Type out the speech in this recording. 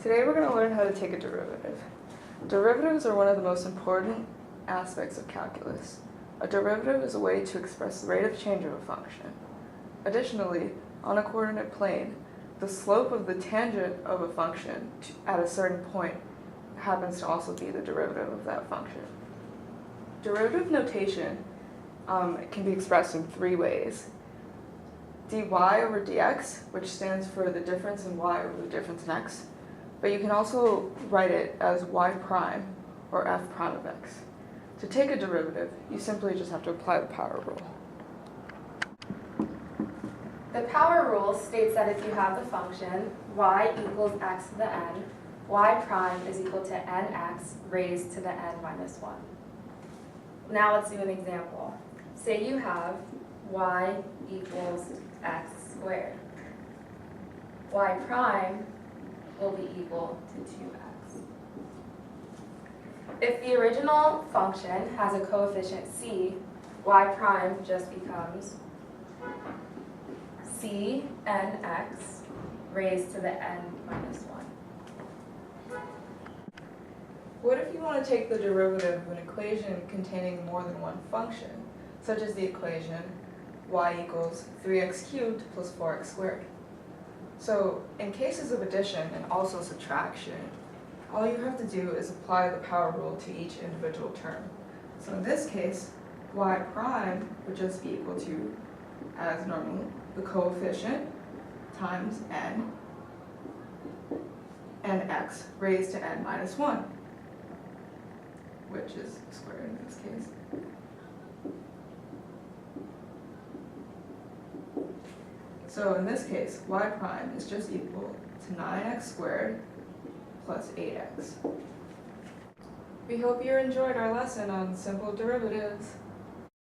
Today we're going to learn how to take a derivative. Derivatives are one of the most important aspects of calculus. A derivative is a way to express the rate of change of a function. Additionally, on a coordinate plane, the slope of the tangent of a function at a certain point happens to also be the derivative of that function. Derivative notation can be expressed in three ways. dy over dx, which stands for the difference in y over the difference in x, but you can also write it as y prime or f prime of x. To take a derivative, you simply just have to apply the power rule. The power rule states that if you have the function y equals x to the n, y prime is equal to nx raised to the n minus 1. Now let's do an example. Say you have y equals x squared. Y prime will be equal to 2x. If the original function has a coefficient c, y prime just becomes c nx raised to the n minus 1. What if you want to take the derivative of an equation containing more than one function, such as the equation y equals 3x cubed plus 4x squared? So in cases of addition and also subtraction, all you have to do is apply the power rule to each individual term. So in this case, y prime would just be equal to, as normal, the coefficient times n, and x raised to n minus 1, which is squared in this case. So in this case, y prime is just equal to 9x squared plus 8x. We hope you enjoyed our lesson on simple derivatives.